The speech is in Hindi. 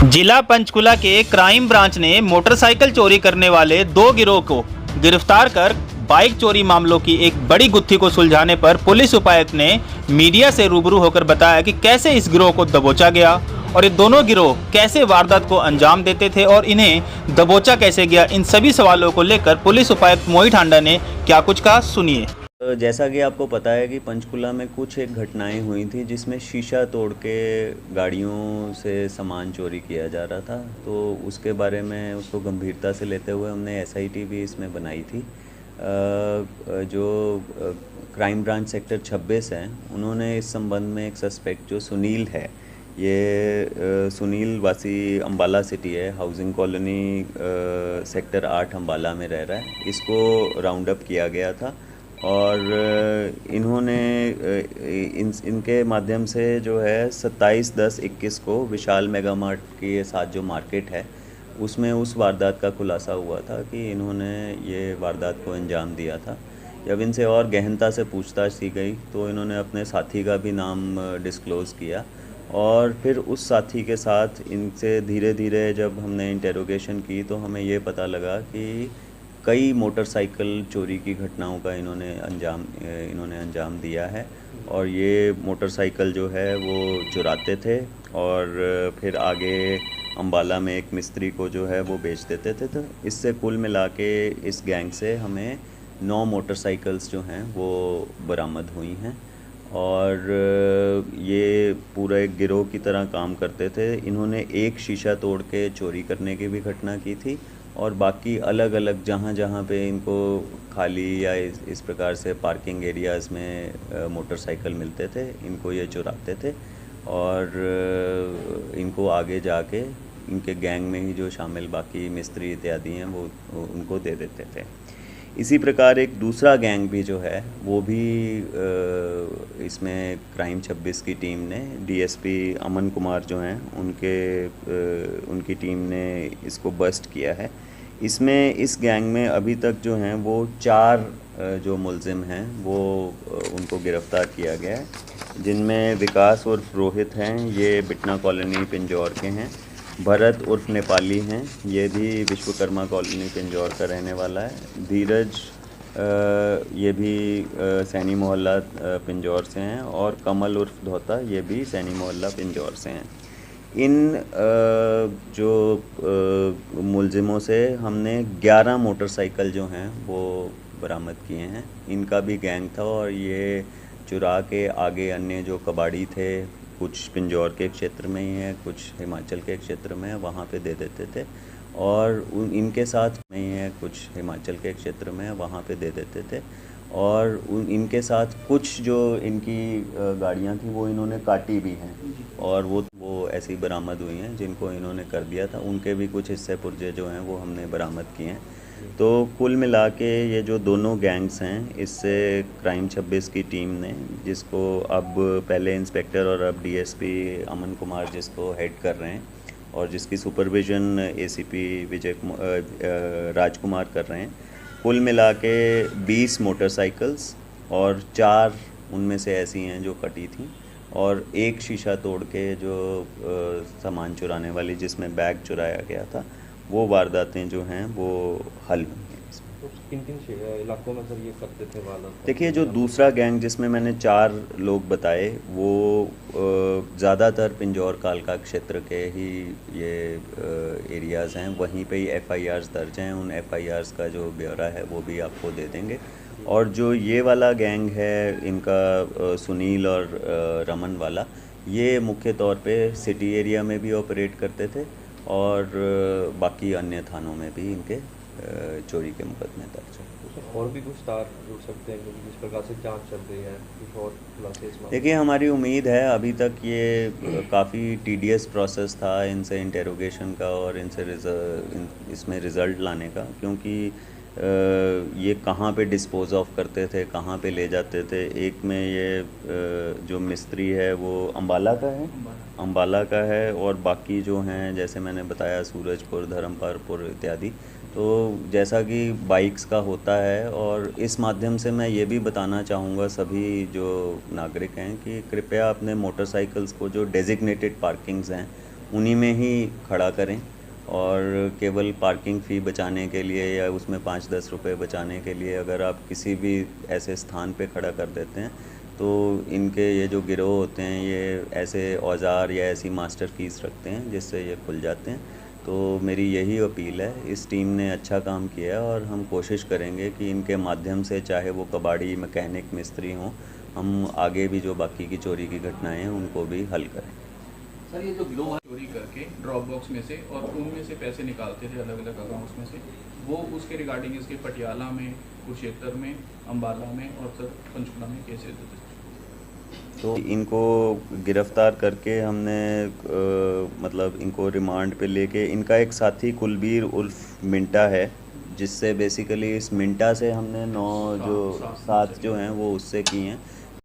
जिला पंचकुला के क्राइम ब्रांच ने मोटरसाइकिल चोरी करने वाले दो गिरोह को गिरफ्तार कर बाइक चोरी मामलों की एक बड़ी गुत्थी को सुलझाने पर पुलिस उपायुक्त ने मीडिया से रूबरू होकर बताया कि कैसे इस गिरोह को दबोचा गया और ये दोनों गिरोह कैसे वारदात को अंजाम देते थे और इन्हें दबोचा कैसे गया। इन सभी सवालों को लेकर पुलिस उपायुक्त मोहित हांडा ने क्या कुछ कहा, सुनिए। जैसा कि आपको पता है कि पंचकुला में कुछ एक घटनाएं हुई थी जिसमें शीशा तोड़ के गाड़ियों से सामान चोरी किया जा रहा था, तो उसके बारे में उसको गंभीरता से लेते हुए हमने एसआईटी भी इसमें बनाई थी। जो क्राइम ब्रांच सेक्टर 26 है, उन्होंने इस संबंध में एक सस्पेक्ट जो सुनील है, ये सुनील वासी अम्बाला सिटी है, हाउसिंग कॉलोनी सेक्टर 8 अम्बाला में रह रहा है। इसको राउंड अप किया गया था और इन्होंने इनके माध्यम से जो है 27/10/21 को विशाल मेगा मार्ट के साथ जो मार्केट है उसमें उस वारदात का खुलासा हुआ था कि इन्होंने ये वारदात को अंजाम दिया था। जब इनसे और गहनता से पूछताछ की गई तो इन्होंने अपने साथी का भी नाम डिस्क्लोज़ किया और फिर उस साथी के साथ इनसे धीरे धीरे जब हमने इंटेरोगेशन की तो हमें ये पता लगा कि कई मोटरसाइकिल चोरी की घटनाओं का इन्होंने अंजाम दिया है और ये मोटरसाइकिल जो है वो चुराते थे और फिर आगे अम्बाला में एक मिस्त्री को जो है वो बेच देते थे। तो इससे कुल मिला के इस गैंग से हमें 9 मोटरसाइकिल्स जो हैं वो बरामद हुई हैं और ये पूरा एक गिरोह की तरह काम करते थे। इन्होंने एक शीशा तोड़ के चोरी करने की भी घटना की थी और बाकी अलग अलग जहाँ पे इनको खाली या इस प्रकार से पार्किंग एरियाज़ में मोटरसाइकिल मिलते थे, इनको ये चुराते थे और इनको आगे जाके इनके गैंग में ही जो शामिल बाकी मिस्त्री इत्यादि हैं वो उनको दे देते थे। इसी प्रकार एक दूसरा गैंग भी जो है वो भी इसमें क्राइम 26 की टीम ने, डीएसपी अमन कुमार जो हैं उनकी टीम ने इसको बस्ट किया है। इसमें इस गैंग में अभी तक जो हैं वो 4 जो मुलजिम हैं वो उनको गिरफ़्तार किया गया है, जिनमें विकास उर्फ रोहित हैं, ये बिटना कॉलोनी पिंजौर के हैं। भरत उर्फ नेपाली हैं, ये भी विश्वकर्मा कॉलोनी पिंजौर का रहने वाला है। धीरज ये भी सैनी मोहल्ला पिंजौर से हैं और कमल उर्फ धोता ये भी सैनी मोहल्ला पिंजौर से हैं। इन जो मुलजिमों से हमने 11 मोटरसाइकिल जो हैं वो बरामद किए हैं। इनका भी गैंग था और ये चुरा के आगे अन्य जो कबाड़ी थे, कुछ पिंजौर के क्षेत्र में ही है, कुछ हिमाचल के क्षेत्र में है, वहाँ पे दे देते थे और इनके साथ में ही है, कुछ हिमाचल के क्षेत्र में है, वहाँ पे दे देते थे और इनके साथ कुछ जो इनकी गाड़ियाँ थी वो इन्होंने काटी भी हैं और वो ऐसी बरामद हुई हैं जिनको इन्होंने कर दिया था। उनके भी कुछ हिस्से पुर्जे जो हैं वो हमने बरामद किए हैं। तो कुल मिला के ये जो दोनों गैंग्स हैं, इससे क्राइम 26 की टीम ने, जिसको अब पहले इंस्पेक्टर और अब डीएसपी अमन कुमार जिसको हेड कर रहे हैं और जिसकी सुपरविज़न एसीपी राजकुमार कर रहे हैं, कुल मिला के 20 मोटरसाइकिल्स और 4 उनमें से ऐसी हैं जो कटी थी और एक शीशा तोड़ के जो सामान चुराने वाली जिसमें बैग चुराया गया था, वो वारदातें जो हैं वो हल हुई हैं। तो किन-किन इलाकों में सर ये करते थे वारदात? देखिए, जो दूसरा गैंग जिसमें मैंने 4 लोग बताए वो ज़्यादातर पिंजौर कालका क्षेत्र के ही ये एरियाज़ हैं, वहीं पे ही एफआईआर्स दर्ज हैं। उन एफआईआर्स का जो ब्यौरा है वो भी आपको दे देंगे। और जो ये वाला गैंग है इनका सुनील और रमन वाला, ये मुख्य तौर पे सिटी एरिया में भी ऑपरेट करते थे और बाकी अन्य थानों में भी इनके चोरी के मुकदमे दर्ज हैं। और भी कुछ तार जुड़ सकते हैं क्योंकि जिस प्रकार से जांच चल रही है, कुछ और खुलासे इसमें? देखिए, हमारी उम्मीद है, अभी तक ये काफ़ी टीडियस प्रोसेस था इनसे इंटेरोगेशन का और इसमें रिज़ल्ट लाने का, क्योंकि ये कहाँ पे डिस्पोज ऑफ करते थे, कहाँ पे ले जाते थे। एक में ये जो मिस्त्री है वो अम्बाला का है और बाकी जो हैं जैसे मैंने बताया सूरजपुर, धर्मपालपुर इत्यादि। तो जैसा कि बाइक्स का होता है, और इस माध्यम से मैं ये भी बताना चाहूँगा सभी जो नागरिक हैं कि कृपया अपने मोटरसाइकिल्स को जो डेजिग्नेटेड पार्किंग्स हैं उन्हीं में ही खड़ा करें, और केवल पार्किंग फ़ी बचाने के लिए या उसमें 5-10 रुपए बचाने के लिए अगर आप किसी भी ऐसे स्थान पे खड़ा कर देते हैं तो इनके ये जो गिरोह होते हैं ये ऐसे औजार या ऐसी मास्टर कीज़ रखते हैं जिससे ये खुल जाते हैं। तो मेरी यही अपील है, इस टीम ने अच्छा काम किया है और हम कोशिश करेंगे कि इनके माध्यम से, चाहे वो कबाड़ी, मैकेनिक, मिस्त्री हों, हम आगे भी जो बाकी की चोरी की घटनाएं हैं उनको भी हल करें। सर ये जो गिरोह चोरी करके ड्रॉप बॉक्स में से और उनमें से पैसे निकालते थे अलग अलग अकाउंट्स में से, वो उसके रिगार्डिंग इसके पटियाला में, कुरुक्षेत्र में, अम्बाला में और सर पंचकुला में केसेस होते थे। तो इनको गिरफ्तार करके हमने मतलब इनको रिमांड पे लेके, इनका एक साथी कुलबीर उर्फ मिंटा है, जिससे बेसिकली इस मिंटा से हमने 7 जो हैं वो उससे की हैं।